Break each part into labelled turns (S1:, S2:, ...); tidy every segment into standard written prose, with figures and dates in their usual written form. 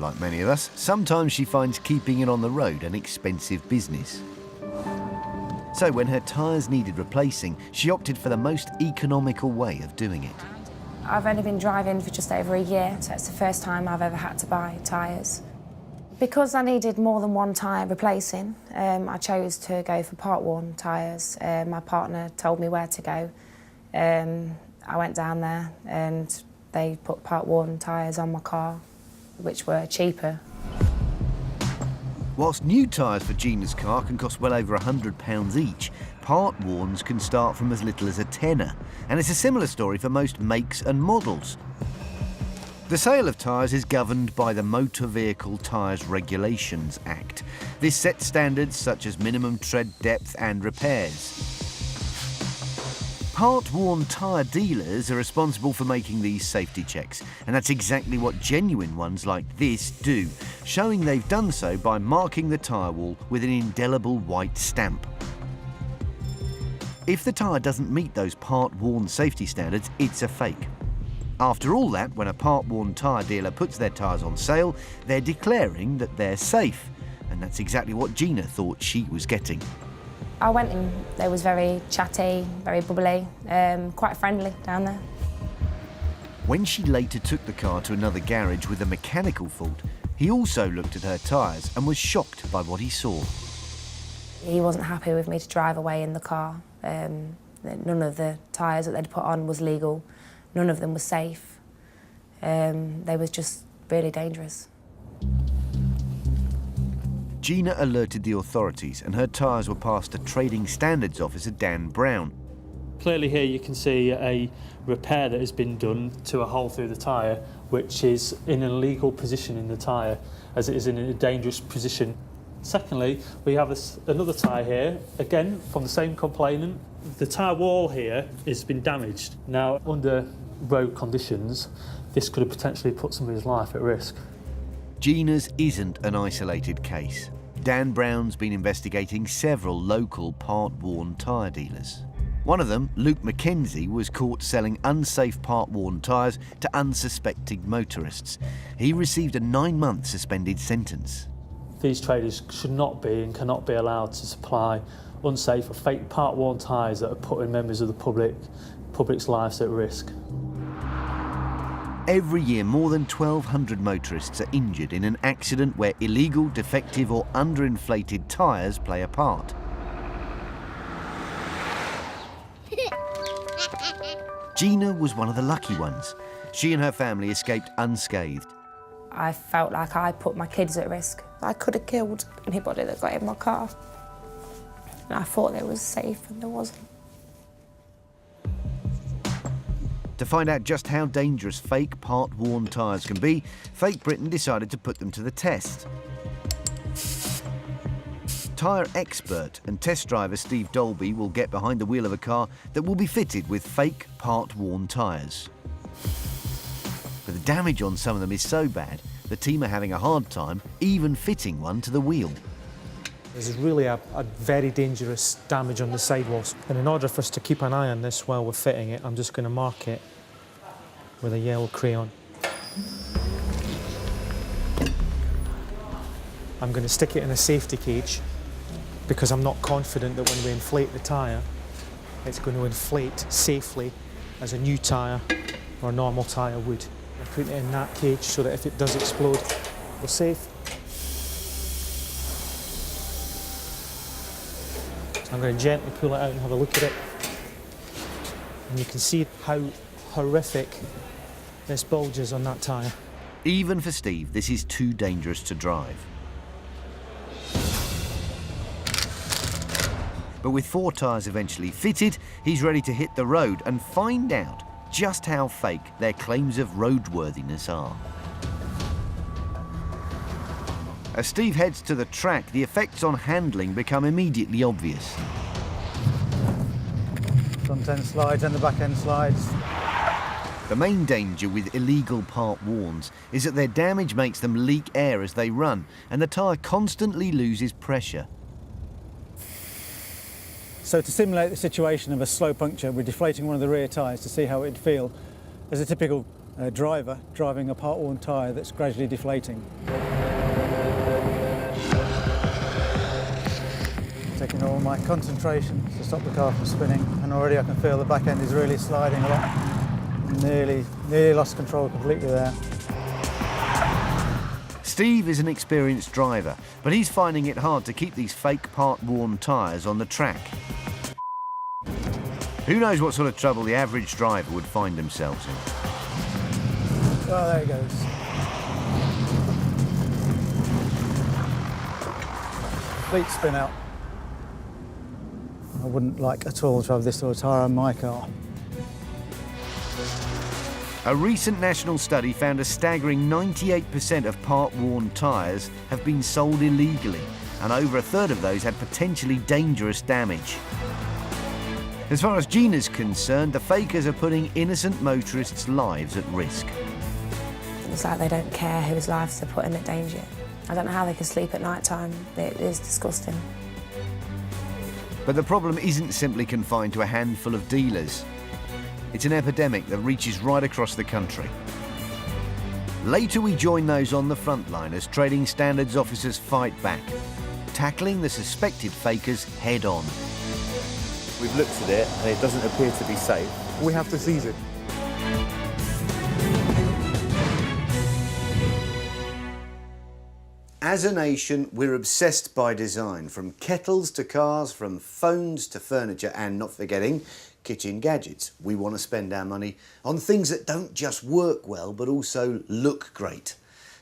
S1: Like many of us, sometimes she finds keeping it on the road an expensive business. So when her tyres needed replacing, she opted for the most economical way of doing it.
S2: I've only been driving for just over a year, so it's the first time I've ever had to buy tyres. Because I needed more than one tyre replacing, I chose to go for part-worn tyres. My partner told me where to go. I went down there and they put part-worn tyres on my car, which were cheaper.
S1: Whilst new tyres for Gina's car can cost well over £100 each, part-worns can start from as little as a tenner. And it's a similar story for most makes and models. The sale of tyres is governed by the Motor Vehicle Tyres Regulations Act. This sets standards such as minimum tread depth and repairs. Part-worn tyre dealers are responsible for making these safety checks, and that's exactly what genuine ones like this do, showing they've done so by marking the tyre wall with an indelible white stamp. If the tyre doesn't meet those part-worn safety standards, it's a fake. After all that, when a part-worn tyre dealer puts their tyres on sale, they're declaring that they're safe, and that's exactly what Gina thought she was getting.
S2: I went in, they was very chatty, very bubbly, quite friendly down there.
S1: When she later took the car to another garage with a mechanical fault, he also looked at her tyres and was shocked by what he saw.
S2: He wasn't happy with me to drive away in the car. None of the tyres that they'd put on was legal. None of them were safe. They was just really dangerous.
S1: Gina alerted the authorities and her tyres were passed to Trading Standards Officer Dan Brown.
S3: Clearly here you can see a repair that has been done to a hole through the tyre, which is in an illegal position in the tyre, as it is in a dangerous position. Secondly, we have another tyre here, again from the same complainant. The tyre wall here has been damaged. Now, under road conditions, this could have potentially put somebody's life at risk.
S1: Gina's isn't an isolated case. Dan Brown's been investigating several local part-worn tyre dealers. One of them, Luke McKenzie, was caught selling unsafe part-worn tyres to unsuspecting motorists. He received a 9-month suspended sentence.
S3: These traders should not be and cannot be allowed to supply unsafe or fake part-worn tyres that are putting members of the public's lives at risk.
S1: Every year, more than 1,200 motorists are injured in an accident where illegal, defective or underinflated tyres play a part. Gina was one of the lucky ones. She and her family escaped unscathed.
S2: I felt like I put my kids at risk. I could have killed anybody that got in my car. And I thought they was safe and there wasn't.
S1: To find out just how dangerous fake part-worn tyres can be, Fake Britain decided to put them to the test. Tyre expert and test driver Steve Dolby will get behind the wheel of a car that will be fitted with fake part-worn tyres. But the damage on some of them is so bad, the team are having a hard time even fitting one to the wheel.
S4: There's really a very dangerous damage on the sidewalls. And in order for us to keep an eye on this while we're fitting it, I'm just going to mark it with a yellow crayon. I'm going to stick it in a safety cage because I'm not confident that when we inflate the tyre, it's going to inflate safely as a new tyre or a normal tyre would. I put it in that cage so that if it does explode, we're safe. I'm going to gently pull it out and have a look at it. And you can see how horrific this bulge is on that tyre.
S1: Even for Steve, this is too dangerous to drive. But with 4 tyres eventually fitted, he's ready to hit the road and find out just how fake their claims of roadworthiness are. As Steve heads to the track, the effects on handling become immediately obvious.
S5: Front end slides and the back end slides.
S1: The main danger with illegal part-worns is that their damage makes them leak air as they run, and the tyre constantly loses pressure.
S5: So to simulate the situation of a slow puncture, we're deflating one of the rear tyres to see how it'd feel. As a typical driver driving a part-worn tyre that's gradually deflating. Taking all my concentration to stop the car from spinning, and already I can feel the back end is really sliding a lot. Nearly lost control completely there.
S1: Steve is an experienced driver, but he's finding it hard to keep these fake part-worn tyres on the track. Who knows what sort of trouble the average driver would find themselves in.
S5: Well, there it goes. Complete spin out. I wouldn't like at all to have this sort of tyre on my car.
S1: A recent national study found a staggering 98% of part-worn tyres have been sold illegally, and over a third of those had potentially dangerous damage. As far as Gina's concerned, the fakers are putting innocent motorists' lives at risk.
S2: It's like they don't care whose lives they're putting at danger. I don't know how they can sleep at night time. It is disgusting.
S1: But the problem isn't simply confined to a handful of dealers. It's an epidemic that reaches right across the country. Later we join those on the front line as trading standards officers fight back, tackling the suspected fakers head on.
S6: We've looked at it and it doesn't appear to be safe.
S7: We have to seize it.
S1: As a nation, we're obsessed by design, from kettles to cars, from phones to furniture, and not forgetting kitchen gadgets. We want to spend our money on things that don't just work well, but also look great.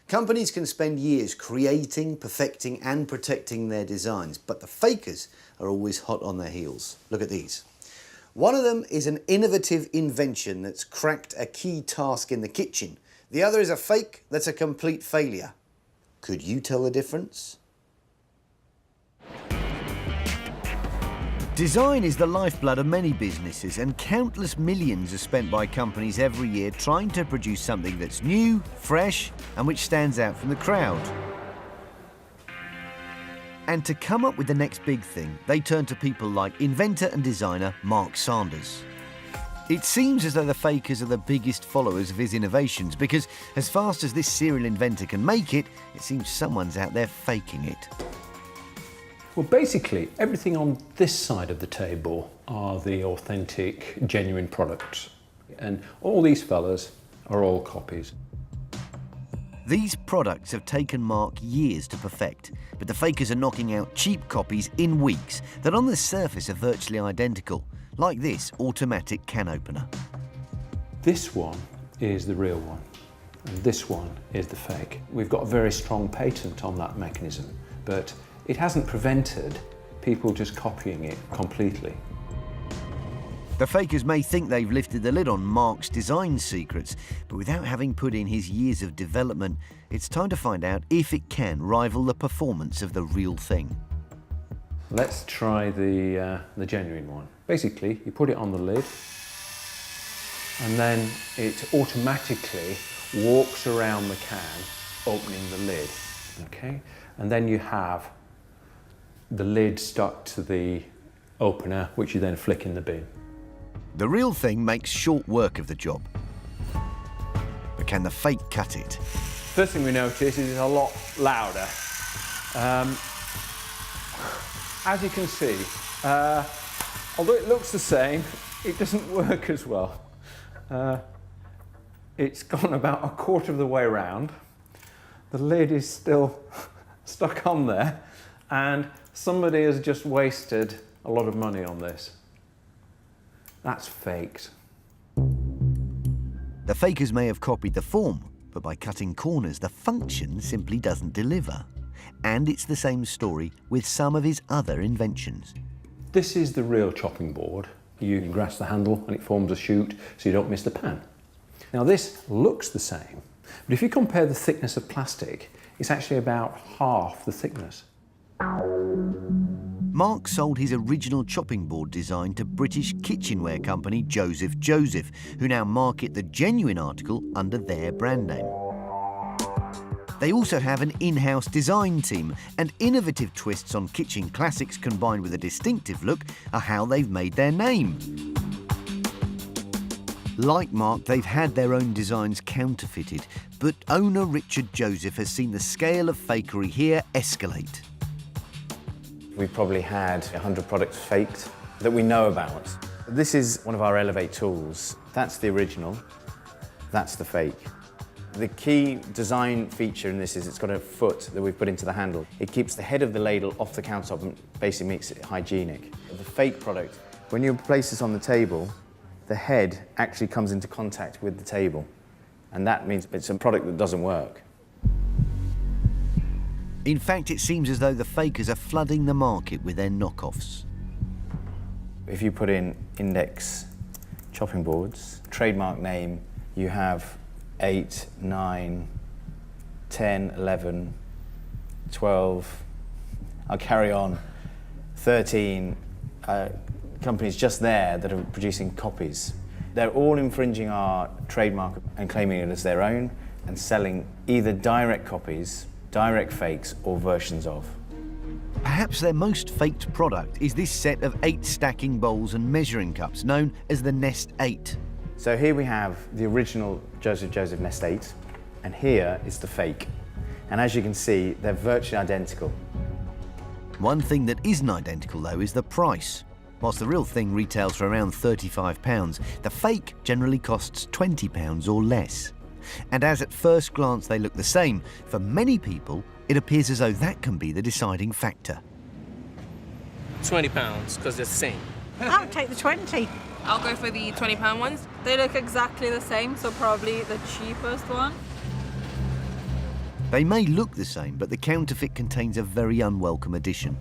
S1: Companies can spend years creating, perfecting and protecting their designs, but the fakers are always hot on their heels. Look at these. One of them is an innovative invention that's cracked a key task in the kitchen. The other is a fake that's a complete failure. Could you tell the difference? Design is the lifeblood of many businesses, and countless millions are spent by companies every year trying to produce something that's new, fresh, and which stands out from the crowd. And to come up with the next big thing, they turn to people like inventor and designer Mark Sanders. It seems as though the fakers are the biggest followers of his innovations, because as fast as this serial inventor can make it, it seems someone's out there faking it.
S8: Well, basically, everything on this side of the table are the authentic, genuine products. And all these fellas are all copies.
S1: These products have taken Mark years to perfect, but the fakers are knocking out cheap copies in weeks that on the surface are virtually identical, like this automatic can opener.
S8: This one is the real one, and this one is the fake. We've got a very strong patent on that mechanism, but it hasn't prevented people just copying it completely.
S1: The fakers may think they've lifted the lid on Mark's design secrets, but without having put in his years of development, it's time to find out if it can rival the performance of the real thing.
S8: Let's try the genuine one. Basically, you put it on the lid, and then it automatically walks around the can, opening the lid, okay? And then you have the lid stuck to the opener, which you then flick in the bin.
S1: The real thing makes short work of the job. But can the fake cut it?
S8: First thing we notice is it's a lot louder. As you can see, although it looks the same, it doesn't work as well. It's gone about a quarter of the way around. The lid is still stuck on there, and somebody has just wasted a lot of money on this. That's faked.
S1: The fakers may have copied the form, but by cutting corners, the function simply doesn't deliver. And it's the same story with some of his other inventions.
S8: This is the real chopping board. You grasp the handle and it forms a chute so you don't miss the pan. Now this looks the same, but if you compare the thickness of plastic, it's actually about half the thickness.
S1: Mark sold his original chopping board design to British kitchenware company Joseph Joseph, who now market the genuine article under their brand name. They also have an in-house design team, and innovative twists on kitchen classics combined with a distinctive look are how they've made their name. Like Mark, they've had their own designs counterfeited, but owner Richard Joseph has seen the scale of fakery here escalate.
S7: We've probably had 100 products faked that we know about. This is one of our Elevate tools. That's the original, that's the fake. The key design feature in this is it's got a foot that we've put into the handle. It keeps the head of the ladle off the countertop and basically makes it hygienic. The fake product, when you place this on the table, the head actually comes into contact with the table. And that means it's a product that doesn't work.
S1: In fact, it seems as though the fakers are flooding the market with their knockoffs.
S7: If you put in index chopping boards, trademark name, you have 8, 9, 10, 11, 12, I'll carry on, 13 companies just there that are producing copies. They're all infringing our trademark and claiming it as their own and selling either direct copies, direct fakes, or versions of.
S1: Perhaps their most faked product is this set of 8 stacking bowls and measuring cups, known as the Nest 8.
S7: So here we have the original Joseph Nest 8, and here is the fake. And as you can see, they're virtually identical.
S1: One thing that isn't identical, though, is the price. Whilst the real thing retails for around £35, the fake generally costs £20 or less. And as at first glance they look the same, for many people, it appears as though that can be the deciding factor.
S9: £20, because they're the same.
S10: I'll take the 20.
S11: I'll go for the £20 ones.
S10: They look exactly the same, so probably the cheapest one.
S1: They may look the same, but the counterfeit contains a very unwelcome addition.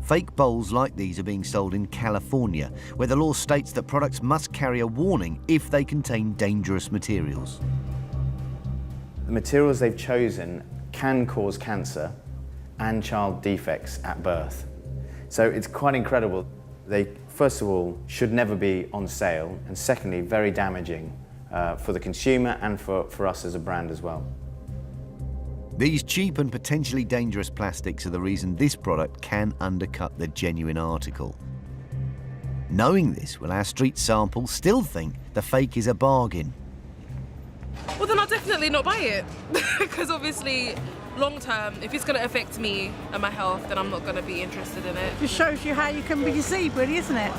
S1: Fake bowls like these are being sold in California, where the law states that products must carry a warning if they contain dangerous materials.
S7: The materials they've chosen can cause cancer and child defects at birth. So it's quite incredible. They, first of all, should never be on sale, and secondly, very damaging for the consumer and for us as a brand as well.
S1: These cheap and potentially dangerous plastics are the reason this product can undercut the genuine article. Knowing this, will our street sample still think the fake is a bargain?
S11: Well, then I'll definitely not buy it. Because obviously, long term, if it's going to affect me and my health, then I'm not going to be interested in it.
S10: Just shows you how you can be deceived, really, isn't it?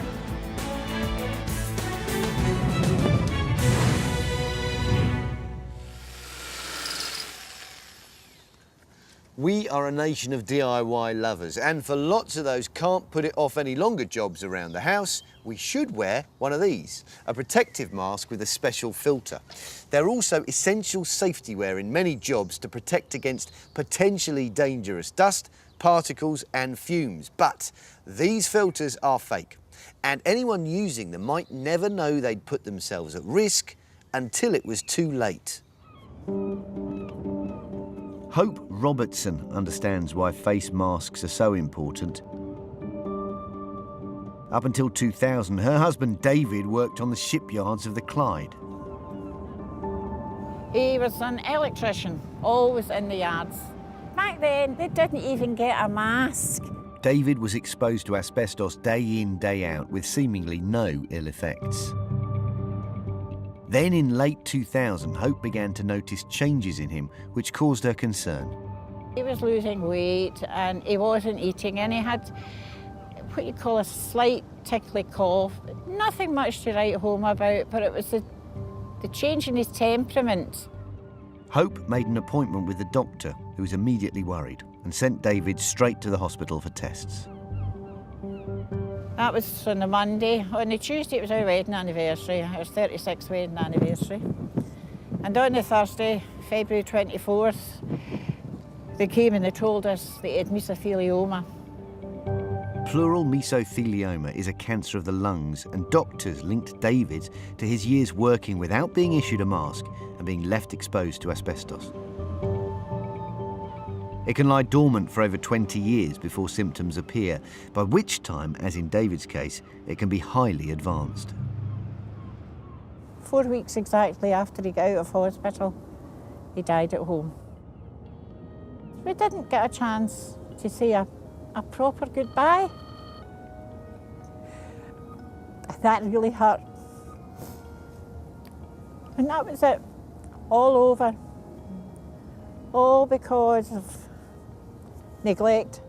S1: We are a nation of DIY lovers, and for lots of those can't put it off any longer jobs around the house, we should wear one of these, a protective mask with a special filter. They're also essential safety wear in many jobs to protect against potentially dangerous dust, particles and fumes. But these filters are fake, and anyone using them might never know they'd put themselves at risk until it was too late. Hope Robertson understands why face masks are so important. Up until 2000, her husband David worked on the shipyards of the Clyde.
S12: He was an electrician, always in the yards. Back then, they didn't even get a mask.
S1: David was exposed to asbestos day in, day out, with seemingly no ill effects. Then in late 2000, Hope began to notice changes in him, which caused her concern.
S12: He was losing weight and he wasn't eating, and he had what you call a slight tickly cough. Nothing much to write home about, but it was the change in his temperament.
S1: Hope made an appointment with the doctor, who was immediately worried, and sent David straight to the hospital for tests.
S12: That was on the Monday. On the Tuesday, it was our wedding anniversary. It was 36th wedding anniversary. And on the Thursday, February 24th, they came and they told us they had mesothelioma.
S1: Pleural mesothelioma is a cancer of the lungs, and doctors linked David to his years working without being issued a mask and being left exposed to asbestos. It can lie dormant for over 20 years before symptoms appear, by which time, as in David's case, it can be highly advanced.
S12: 4 weeks exactly after he got out of hospital, he died at home. We didn't get a chance to say a proper goodbye. That really hurt. And that was it, all over. All because of neglect.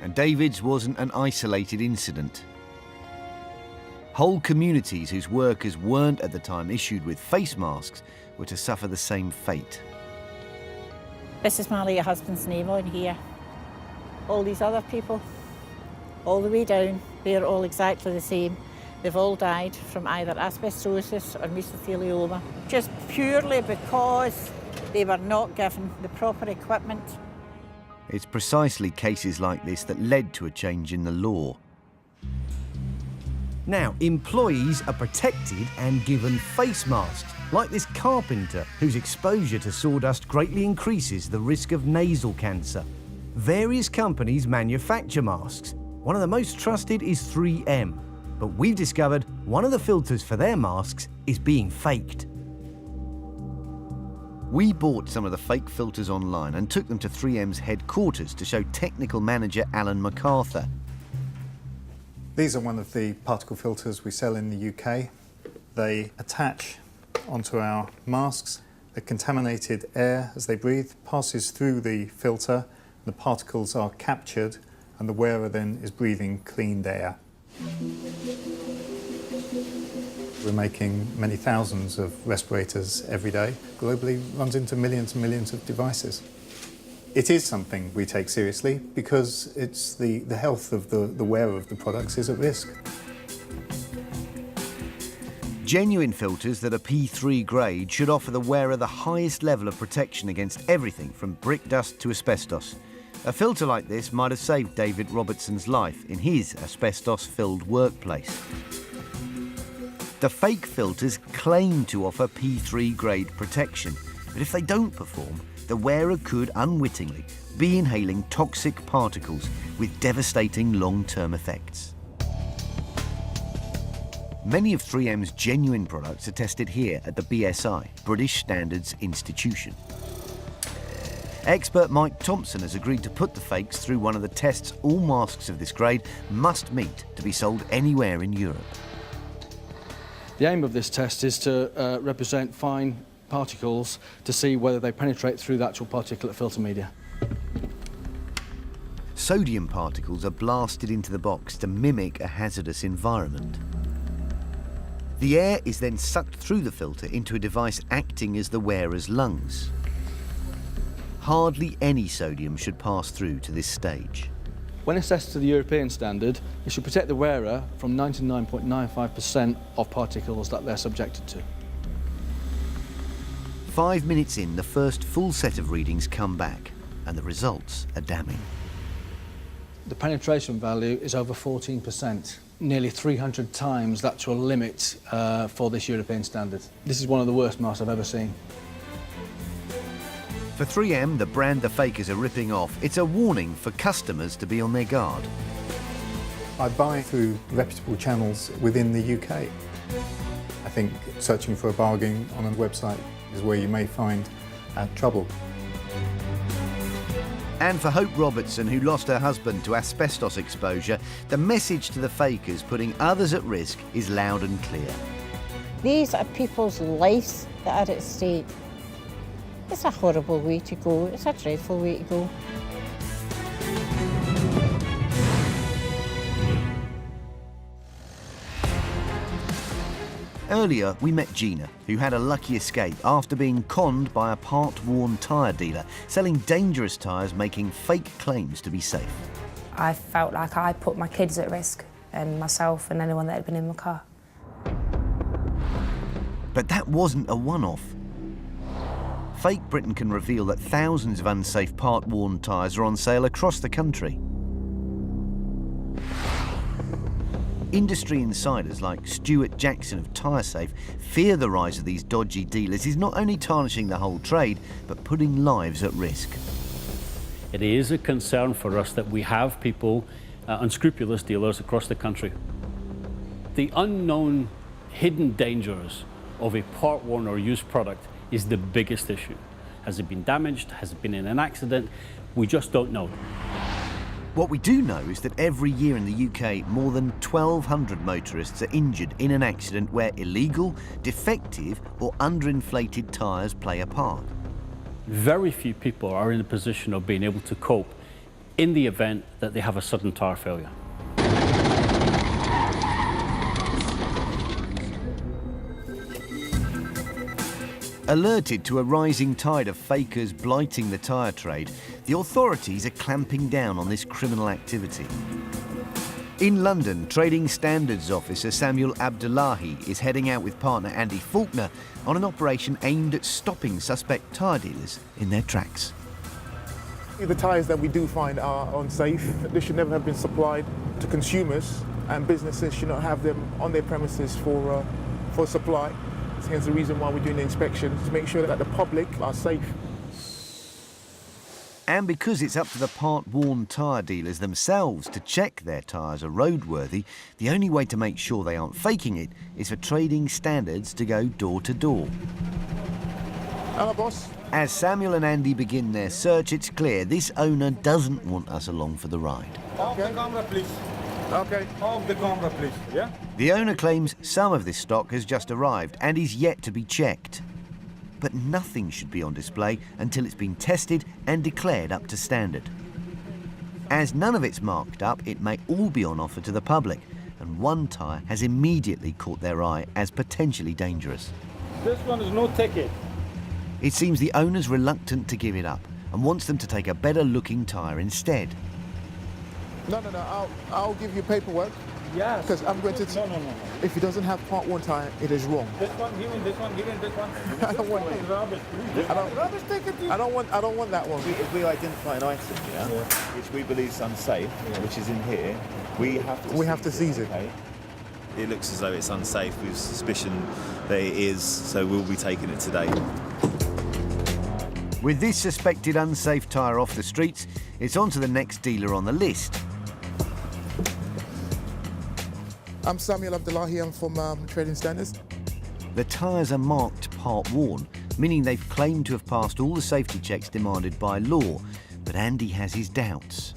S1: And David's wasn't an isolated incident. Whole communities whose workers weren't at the time issued with face masks were to suffer the same fate.
S12: This is my late husband's name on here. All these other people, all the way down, they're all exactly the same. They've all died from either asbestosis or mesothelioma, just purely because they were not given the proper equipment.
S1: It's precisely cases like this that led to a change in the law.
S9: Now, employees are protected and given face masks, like this carpenter whose exposure to sawdust greatly increases the risk of nasal cancer. Various companies manufacture masks. One of the most trusted is 3M, but we've discovered one of the filters for their masks is being faked.
S1: We bought some of the fake filters online and took them to 3M's headquarters to show technical manager Alan MacArthur.
S13: These are one of the particle filters we sell in the UK. They attach onto our masks. The contaminated air, as they breathe, passes through the filter. The particles are captured and the wearer then is breathing cleaned air. We're making many thousands of respirators every day. Globally, runs into millions and millions of devices. It is something we take seriously because it's the health of the wearer of the products is at risk.
S1: Genuine filters that are P3 grade should offer the wearer the highest level of protection against everything from brick dust to asbestos. A filter like this might have saved David Robertson's life in his asbestos-filled workplace. The fake filters claim to offer P3 grade protection, but if they don't perform, the wearer could unwittingly be inhaling toxic particles with devastating long-term effects. Many of 3M's genuine products are tested here at the BSI, British Standards Institution. Expert Mike Thompson has agreed to put the fakes through one of the tests all masks of this grade must meet to be sold anywhere in Europe.
S14: The aim of this test is to represent fine particles to see whether they penetrate through the actual particulate filter media.
S1: Sodium particles are blasted into the box to mimic a hazardous environment. The air is then sucked through the filter into a device acting as the wearer's lungs. Hardly any sodium should pass through to this stage.
S14: When assessed to the European standard, it should protect the wearer from 99.95% of particles that they're subjected to.
S1: 5 minutes in, the first full set of readings come back, and the results are damning.
S14: The penetration value is over 14%, nearly 300 times the actual limit for this European standard. This is one of the worst masks I've ever seen.
S1: For 3M, the brand the fakers are ripping off, it's a warning for customers to be on their guard.
S13: I buy through reputable channels within the UK. I think searching for a bargain on a website is where you may find trouble.
S1: And for Hope Robertson, who lost her husband to asbestos exposure, the message to the fakers putting others at risk is loud and clear.
S12: These are people's lives that are at stake. It's a horrible way to go. It's a dreadful way to go.
S1: Earlier, we met Gina, who had a lucky escape after being conned by a part-worn tyre dealer, selling dangerous tyres, making fake claims to be safe.
S2: I felt like I put my kids at risk, and myself and anyone that had been in my car.
S1: But that wasn't a one-off. Fake Britain can reveal that thousands of unsafe part-worn tyres are on sale across the country. Industry insiders like Stuart Jackson of TyreSafe fear the rise of these dodgy dealers is not only tarnishing the whole trade, but putting lives at risk.
S15: It is a concern for us that we have people, unscrupulous dealers across the country. The unknown hidden dangers of a part-worn or used product is the biggest issue. Has it been damaged? Has it been in an accident? We just don't know.
S1: What we do know is that every year in the UK, more than 1,200 motorists are injured in an accident where illegal, defective or underinflated tyres play a part.
S15: Very few people are in a position of being able to cope in the event that they have a sudden tyre failure.
S1: Alerted to a rising tide of fakers blighting the tyre trade, the authorities are clamping down on this criminal activity. In London, Trading Standards Officer Samuel Abdullahi is heading out with partner Andy Faulkner on an operation aimed at stopping suspect tyre dealers in their tracks.
S16: The tyres that we do find are unsafe. They should never have been supplied to consumers, and businesses should not have them on their premises for supply. Hence the reason why we're doing the inspections, to make sure that the public are safe.
S1: And because it's up to the part-worn tyre dealers themselves to check their tyres are roadworthy, the only way to make sure they aren't faking it is for Trading Standards to go door to door.
S16: Hello, boss.
S1: As Samuel and Andy begin their search, it's clear this owner doesn't want us along for the ride.
S16: Off the camera, please. Okay. Off the camera, please. Yeah?
S1: The owner claims some of this stock has just arrived and is yet to be checked. But nothing should be on display until it's been tested and declared up to standard. As none of it's marked up, it may all be on offer to the public, and one tyre has immediately caught their eye as potentially dangerous.
S16: This one is no ticket.
S1: It seems the owner's reluctant to give it up and wants them to take a better looking tyre instead.
S16: No, I'll give you paperwork. Yes. Because I'm going to... No. If it doesn't have part one tyre, it is wrong. This one, give me this one, give me this one. I don't want it. Rubbish, please. I don't want that one.
S6: If we identify an item, which we believe is unsafe, which is in here, we have to
S16: seize it.
S6: Okay? It looks as though it's unsafe. We have suspicion that it is, so we'll be taking it today.
S1: With this suspected unsafe tyre off the streets, it's on to the next dealer on the list.
S16: I'm Samuel Abdullahi, I'm from Trading Standards.
S1: The tyres are marked part worn, meaning they've claimed to have passed all the safety checks demanded by law, but Andy has his doubts.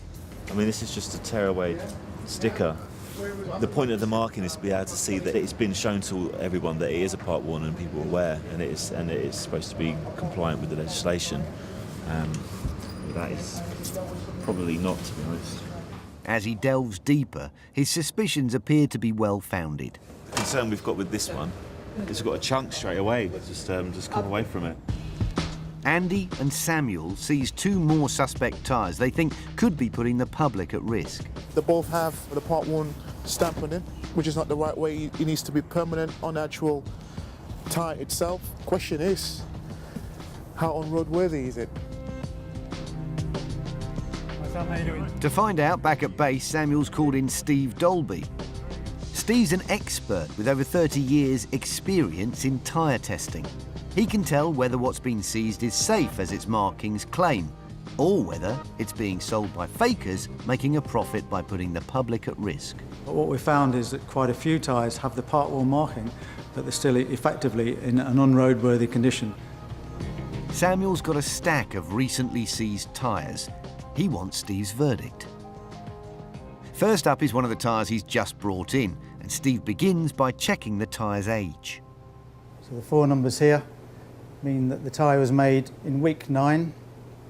S6: I mean, this is just a tearaway sticker. The point of the marking is to be able to see that it's been shown to everyone that it is a part worn and people are aware, and it is supposed to be compliant with the legislation. That is probably not, to be honest.
S1: As he delves deeper, his suspicions appear to be well-founded.
S6: The concern we've got with this one is we've got a chunk straight away. Just come away from it.
S1: Andy and Samuel sees two more suspect tyres they think could be putting the public at risk.
S16: They both have the part one stamp on it, which is not the right way. It needs to be permanent on the actual tyre itself. Question is, how unroadworthy is it?
S1: To find out, back at base, Samuel's called in Steve Dolby. Steve's an expert with over 30 years' experience in tyre testing. He can tell whether what's been seized is safe, as its markings claim, or whether it's being sold by fakers making a profit by putting the public at risk.
S5: But what we found is that quite a few tyres have the part worn marking, but they're still effectively in an unroadworthy condition.
S1: Samuel's got a stack of recently seized tyres. He wants Steve's verdict. First up is one of the tyres he's just brought in, and Steve begins by checking the tyre's age.
S5: So the four numbers here mean that the tyre was made in week 9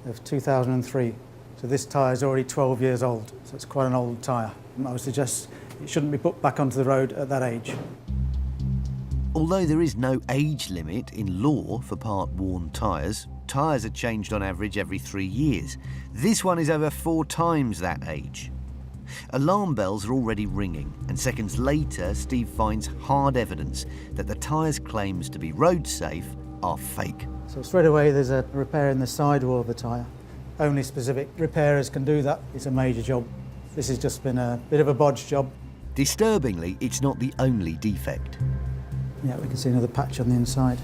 S5: of 2003. So this tyre is already 12 years old, so it's quite an old tyre. And I would suggest it shouldn't be put back onto the road at that age.
S1: Although there is no age limit in law for part-worn tyres, tyres are changed on average every 3 years. This one is over 4 times that age. Alarm bells are already ringing, and seconds later, Steve finds hard evidence that the tyre's claims to be road safe are fake.
S5: So straight away there's a repair in the sidewall of the tyre. Only specific repairers can do that. It's a major job. This has just been a bit of a bodge job.
S1: Disturbingly, it's not the only defect.
S5: Yeah, we can see another patch on the inside.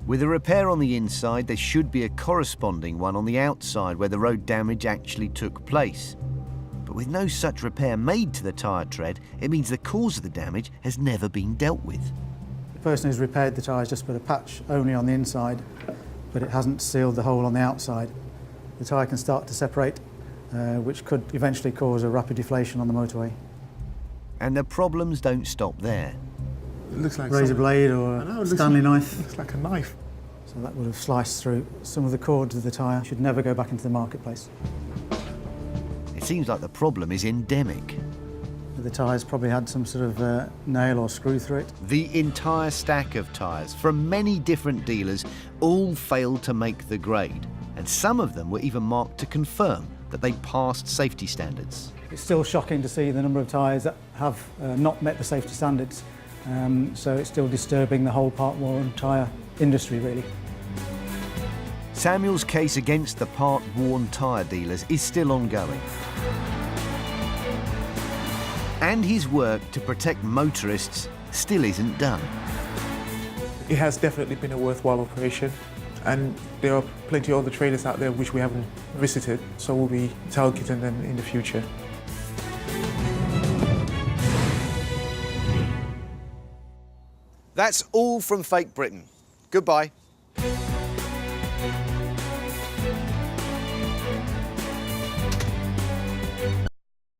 S1: With a repair on the inside, there should be a corresponding one on the outside where the road damage actually took place. But with no such repair made to the tyre tread, it means the cause of the damage has never been dealt with.
S5: The person who's repaired the tyre has just put a patch only on the inside, but it hasn't sealed the hole on the outside. The tyre can start to separate which could eventually cause a rapid deflation on the motorway.
S1: And the problems don't stop there.
S16: It looks like
S5: Razor blade or a Stanley knife.
S16: Looks like a knife.
S5: So that would have sliced through. Some of the cords of the tyre should never go back into the marketplace.
S1: It seems like the problem is endemic.
S5: The tyre's probably had some sort of nail or screw through it.
S1: The entire stack of tyres from many different dealers all failed to make the grade, and some of them were even marked to confirm that they passed safety standards.
S5: It's still shocking to see the number of tyres that have not met the safety standards, so it's still disturbing the whole part-worn tyre industry, really.
S1: Samuel's case against the part-worn tyre dealers is still ongoing. And his work to protect motorists still isn't done.
S16: It has definitely been a worthwhile operation, and there are plenty of other traders out there which we haven't visited, so we'll be targeting them in the future.
S1: That's all from Fake Britain. Goodbye.